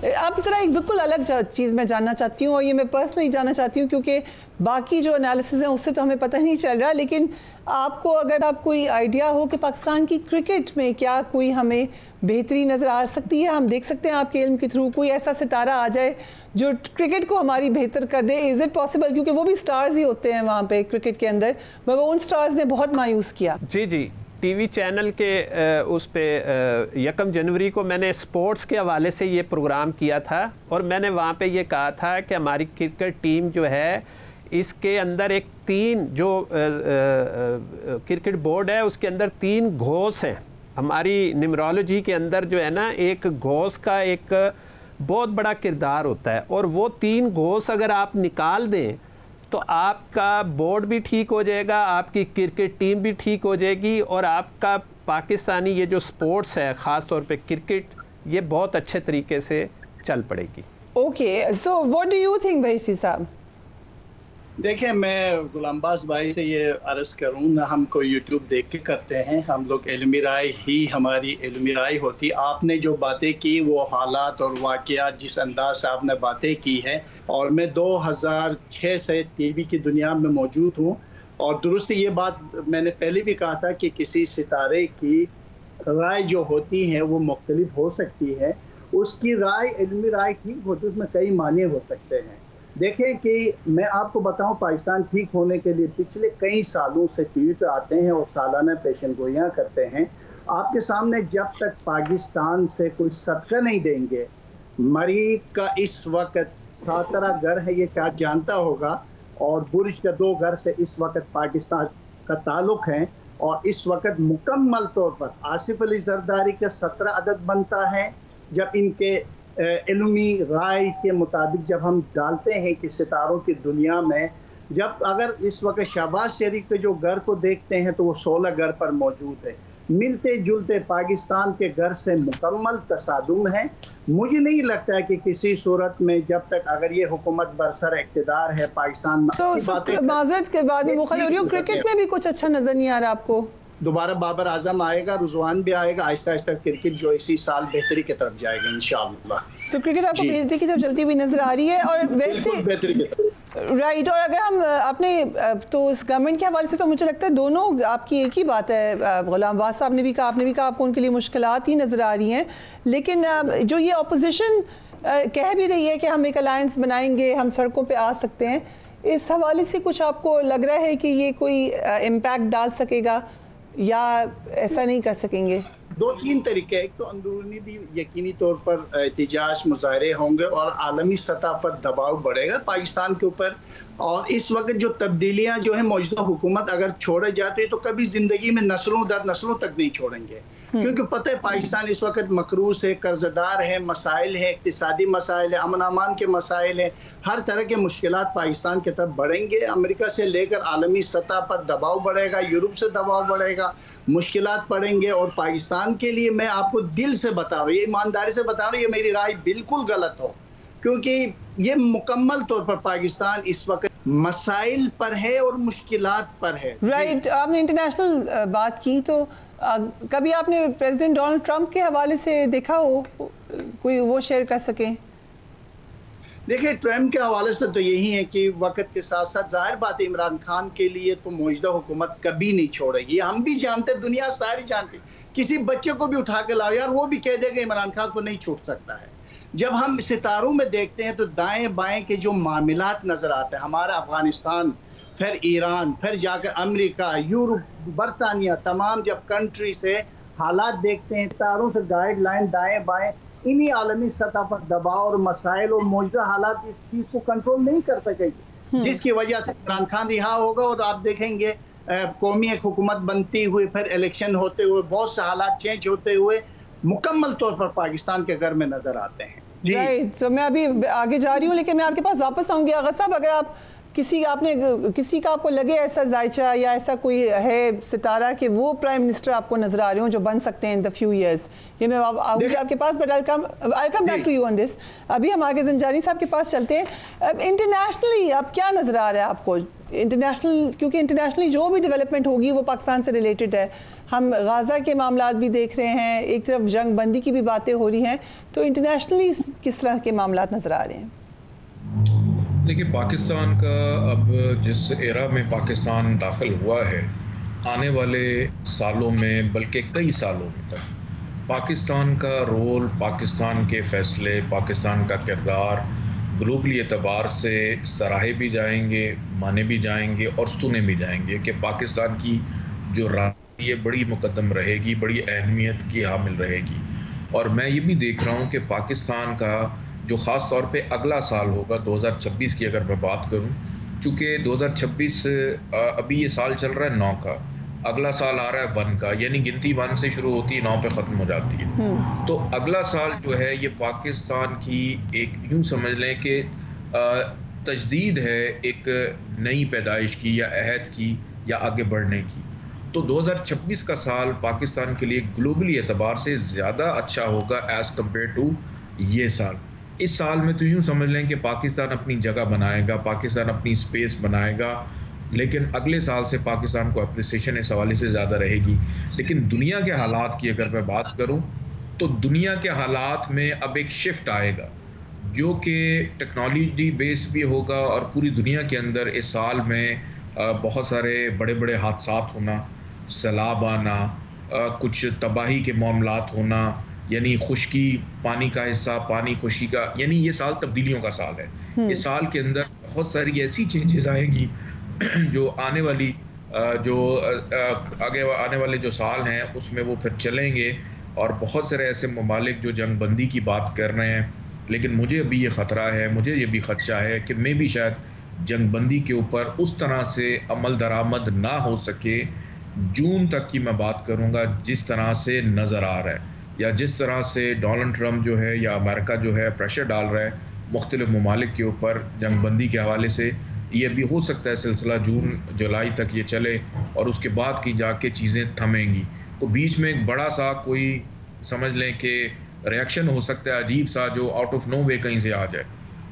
आप ज़रा एक बिल्कुल अलग चीज़ मैं जानना चाहती हूँ, और ये मैं पर्सनली जानना चाहती हूँ क्योंकि बाकी जो एनालिसिस हैं उससे तो हमें पता नहीं चल रहा, लेकिन आपको अगर आप कोई आइडिया हो कि पाकिस्तान की क्रिकेट में क्या कोई हमें बेहतरी नज़र आ सकती है, हम देख सकते हैं आपके इल्म के थ्रू कोई ऐसा सितारा आ जाए जो क्रिकेट को हमारी बेहतर कर दे, इज़ इट पॉसिबल? क्योंकि वो भी स्टार्स ही होते हैं वहाँ पे क्रिकेट के अंदर, मगर उन स्टार्स ने बहुत मायूस किया। जी जी, टीवी चैनल के उस पे 1 जनवरी को मैंने स्पोर्ट्स के हवाले से ये प्रोग्राम किया था, और मैंने वहाँ पे ये कहा था कि हमारी क्रिकेट टीम जो है इसके अंदर एक 3 जो क्रिकेट बोर्ड है उसके अंदर 3 घोष हैं। हमारी न्यूमरोलॉजी के अंदर जो है ना, एक घोष का एक बहुत बड़ा किरदार होता है, और वो 3 घोष अगर आप निकाल दें तो आपका बोर्ड भी ठीक हो जाएगा, आपकी क्रिकेट टीम भी ठीक हो जाएगी, और आपका पाकिस्तानी ये जो स्पोर्ट्स है ख़ास तौर पे क्रिकेट, ये बहुत अच्छे तरीके से चल पड़ेगी। Okay, so what do you think भाई साहब? देखिए, मैं गुलामबाज भाई से ये अर्ज़ करूँ ना, हम कोई यूट्यूब देख के करते हैं, हम लोग इल्मी राय ही हमारी इल्मी राय होती। आपने जो बातें की वो हालात और वाक़यात जिस अंदाज से आपने बातें की है, और मैं 2006 से टीवी की दुनिया में मौजूद हूँ, और दुरुस्त ये बात मैंने पहले भी कहा था कि किसी सितारे की राय जो होती है वो मुख्तलिफ हो सकती है, उसकी राय इल्मी राय ठीक होती है, उसमें कई माने हो सकते हैं। देखें कि मैं आपको बताऊं, पाकिस्तान ठीक होने के लिए पिछले कई सालों से टीवी पे आते हैं और सालाना पेशन गोइयाँ करते हैं। आपके सामने जब तक पाकिस्तान से कोई सदका नहीं देंगे, मरी का इस वक्त 17 घर है, ये क्या जानता होगा, और बुर्ज के 2 घर से इस वक्त पाकिस्तान का ताल्लुक है, और इस वक्त मुकम्मल तौर पर आसिफ अली जरदारी के 17 अदद बनता है। जब इनके इल्मी राय के मुताबिक जब हम डालते हैं कि सितारों की दुनिया में, जब अगर इस वक्त शहबाज शरीफ के जो घर को देखते हैं तो वो 16 घर पर मौजूद है, मिलते जुलते पाकिस्तान के घर से मुकम्मल तसादुम है। मुझे नहीं लगता है कि किसी सूरत में जब तक अगर ये हुकूमत बरसर इक़्तिदार है पाकिस्तान तो माजरत के बाद में मुखलिफ हो रही हूं, क्रिकेट में भी कुछ अच्छा नजर नहीं आ रहा आपको? दोबारा बाबर आजम आएगा, रुजवान भी आएगा, आहिस्ता आहिस्ता क्रिकेट जो इसी साल बेहतरी की तरफ जाएगा इंशाअल्लाह। तो क्रिकेट आपको बेहतरी की तरफ चलती हुई नजर आ रही है, और वैसे बेहतरी की तरफ, राइट। और अगर हम अपने तो इस गवर्नमेंट के हवाले से तो मुझे लगता है दोनों आपकी एक ही बात है, गुलाम अब्बास साहब ने भी कहा, आपने भी कहा, आपको उनके लिए मुश्किलात ही नज़र आ रही हैं, लेकिन जो ये अपोजिशन कह भी रही है कि हम एक अलायंस बनाएंगे, हम सड़कों पर आ सकते हैं, इस हवाले से कुछ आपको लग रहा है कि ये कोई इम्पैक्ट डाल सकेगा या ऐसा नहीं कर सकेंगे? 2-3 तरीके, एक तो अंदरूनी भी यकीनी तौर पर एहतिजाज मुजाहरे होंगे और आलमी सतह पर दबाव बढ़ेगा पाकिस्तान के ऊपर। और इस वक्त जो तब्दीलियां जो है मौजूदा हुकूमत अगर छोड़े जाती है तो कभी जिंदगी में नस्लों दर नस्लों तक नहीं छोड़ेंगे, क्योंकि पता है पाकिस्तान इस वक्त मकरूज है, कर्जदार है, मसाइल है, इक्तिसादी मसाइल है, अमन अमान के मसाइल है, हर तरह के मुश्किलात पाकिस्तान की तरफ बढ़ेंगे। अमेरिका से लेकर आलमी सतह पर दबाव बढ़ेगा, यूरोप से दबाव बढ़ेगा, मुश्किलात पड़ेंगे। और पाकिस्तान के लिए मैं आपको दिल से बता रहा हूँ, ये ईमानदारी से बता रहा हूँ, ये मेरी राय बिल्कुल गलत हो, क्योंकि ये मुकम्मल तौर पर पाकिस्तान इस वक्त मसाइल पर है और मुश्किलात पर है। राइट। आपने इंटरनेशनल बात की, तो कभी आपने प्रेसिडेंट डोनाल्ड ट्रंप के हवाले से देखा हो, कोई वो शेयर कर सकें? देखिए, ट्रंप के हवाले से तो यही है कि वक्त के साथ साथ जाहिर बात है इमरान खान के लिए तो मौजूदा हुकूमत कभी नहीं छोड़ेगी, हम भी जानते, दुनिया सारी जानती। किसी बच्चे को भी उठा के लाओ यार, वो भी कह देगा इमरान खान को नहीं छूट सकता है। जब हम सितारों में देखते हैं तो दाएं बाएं के जो मामलात नजर आते हैं, हमारा अफगानिस्तान, फिर ईरान, फिर जाकर अमेरिका, यूरोप, बरतानिया, तमाम जब कंट्री से हालात देखते हैं, सितारों से गाइडलाइन दाएं बाएं, इन्हीं आलमी सतह पर दबाव और मसाइल और मौजूदा हालात इस चीज को कंट्रोल नहीं कर सकेगी, जिसकी वजह से इमरान खान रिहा होगा। और आप देखेंगे कौमी एक हुकूमत बनती हुई, फिर इलेक्शन होते हुए, बहुत से हालात चेंज होते हुए मुकम्मल तौर पर पाकिस्तान के घर में नजर आते हैं। राइट। तो मैं अभी आगे जा रही हूँ, लेकिन मैं आपके पास वापस आऊंगी। अगर साहब, अगर आप किसी का आपको लगे ऐसा जायचा या ऐसा कोई है सितारा कि वो प्राइम मिनिस्टर आपको नजर आ रहे हो जो बन सकते हैं इन द फ्यू इयर्स, ये मैं आऊँगी आपके पास, but I come back to you on this. अभी हम आगे जंजानी साहब के पास चलते हैं। अब इंटरनेशनली अब क्या नजर आ रहा है आपको? इंटरनेशनल, क्योंकि इंटरनेशनली जो भी डेवलपमेंट होगी वो पाकिस्तान से रिलेटेड है। हम गाज़ा के मामलात भी देख रहे हैं, एक तरफ जंग बंदी की भी बातें हो रही हैं, तो इंटरनेशनली किस तरह के मामलात नज़र आ रहे हैं? देखिए, पाकिस्तान का अब जिस एरा में पाकिस्तान दाखिल हुआ है, आने वाले सालों में बल्कि कई सालों तक पाकिस्तान का रोल, पाकिस्तान के फ़ैसले, पाकिस्तान का किरदार ग्लोबली एतबार से सराहे भी जाएंगे, माने भी जाएंगे और सुने भी जाएंगे कि पाकिस्तान की जो राय ये बड़ी मुकद्दम रहेगी, बड़ी अहमियत की हामिल रहेगी। और मैं ये भी देख रहा हूँ कि पाकिस्तान का जो ख़ास तौर पे अगला साल होगा 2026 की अगर मैं बात करूँ, चूँकि 2026 अभी ये साल चल रहा है 9 का, अगला साल आ रहा है 1 का, यानी गिनती 1 से शुरू होती है 9 पे ख़त्म हो जाती है। तो अगला साल जो है ये पाकिस्तान की एक यूँ समझ लें कि तजदीद है एक नई पैदाइश की या अहद की या आगे बढ़ने की। तो 2026 का साल पाकिस्तान के लिए ग्लोबली एतबार से ज़्यादा अच्छा होगा एज़ कम्पेयर टू ये साल। इस साल में तो यूँ समझ लें कि पाकिस्तान अपनी जगह बनाएगा, पाकिस्तान अपनी स्पेस बनाएगा, लेकिन अगले साल से पाकिस्तान को अप्रिसिएशन इस हवाले से ज़्यादा रहेगी। लेकिन दुनिया के हालात की अगर मैं बात करूं तो दुनिया के हालात में अब एक शिफ्ट आएगा जो कि टेक्नोलॉजी बेस्ड भी होगा और पूरी दुनिया के अंदर इस साल में बहुत सारे बड़े बड़े हादसात होना, सैलाब आना, कुछ तबाही के मामलात होना, यानी खुश्की, पानी का हिस्सा, पानी खुश्की का, यानी ये साल तब्दीलियों का साल है। इस साल के अंदर बहुत सारी ऐसी चेंजेस आएगी जो आने वाली आगे आने वाले जो साल हैं उसमें वो फिर चलेंगे। और बहुत सारे ऐसे ममालिक जो जंग बंदी की बात कर रहे हैं, लेकिन मुझे अभी ये ख़तरा है, मुझे ये भी खदशा है कि मैं भी शायद जंग बंदी के ऊपर उस तरह से अमल दरामद ना हो सके जून तक की मैं बात करूँगा जिस तरह से नज़र आ रहा है, या जिस तरह से डोनाल्ड ट्रंप जो है या अमेरिका जो है प्रेशर डाल रहा है मुख्तलिफ ममालिक के ऊपर जंग बंदी के हवाले से। ये भी हो सकता है सिलसिला जून जुलाई तक ये चले और उसके बाद की जाके चीज़ें थमेंगी। तो बीच में एक बड़ा सा कोई समझ लें कि रिएक्शन हो सकता है अजीब सा जो आउट ऑफ नो वे कहीं से आ जाए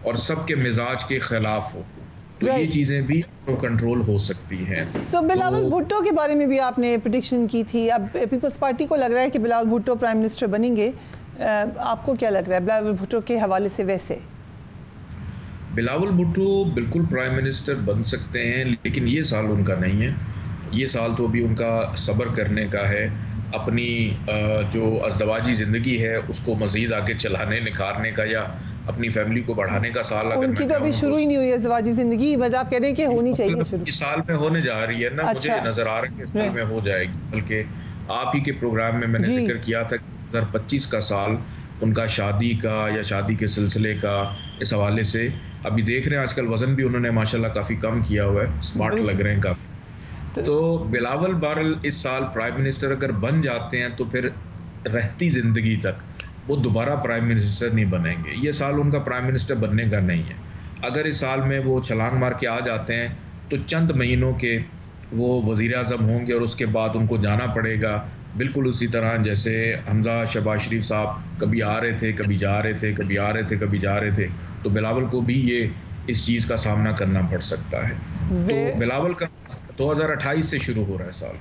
और सबके मिजाज के खिलाफ हो, तो ये चीज़ें भी कंट्रोल हो सकती हैं। बिलावल भुट्टो के बारे में भी आपने प्रेडिक्शन की थी, अब पीपल्स पार्टी को लग रहा है कि बिलावल भुट्टो प्राइम मिनिस्टर बनेंगे, आपको क्या लग रहा है बिलावल भुट्टो के हवाले से? वैसे बिलावल भुट्टो बिल्कुल प्राइम मिनिस्टर बन सकते हैं, लेकिन ये साल उनका नहीं है। ये साल तो अभी उनका सब्र करने का है, अपनी जो अज़दवाजी ज़िंदगी है उसको मज़ीद आगे चलाने निखारने का या अपनी फैमिली को बढ़ाने का साल। अगर उनकी तो अभी शुरू ही नहीं हुई है अज़दवाजी ज़िंदगी, बस आप कह रहे हैं कि होनी चाहिए शुरू। इस साल में होने जा रही है ना। अच्छा। मुझे नज़र आ रहा है कि इस साल में हो जाएगी, बल्कि आप ही के प्रोग्राम में मैंने जिक्र किया था 2025 का साल उनका शादी का या शादी के सिलसिले का इस हवाले से। अभी देख रहे हैं आजकल वज़न भी उन्होंने माशाल्लाह काफ़ी कम किया हुआ है, स्मार्ट लग रहे हैं काफ़ी। तो बिलावल बारल इस साल प्राइम मिनिस्टर अगर बन जाते हैं तो फिर रहती ज़िंदगी तक वो दोबारा प्राइम मिनिस्टर नहीं बनेंगे। ये साल उनका प्राइम मिनिस्टर बनने का नहीं है। अगर इस साल में वो छलांग मार के आ जाते हैं तो चंद महीनों के वो वज़ीर आज़म होंगे और उसके बाद उनको जाना पड़ेगा, बिल्कुल उसी तरह जैसे हमजा शहबाज शरीफ साहब कभी आ रहे थे, कभी जा रहे थे, कभी आ रहे थे, कभी जा रहे थे। तो बिलावल को भी ये इस चीज़ का सामना करना पड़ सकता है। तो बिलावल का 2028 से शुरू हो रहा है साल।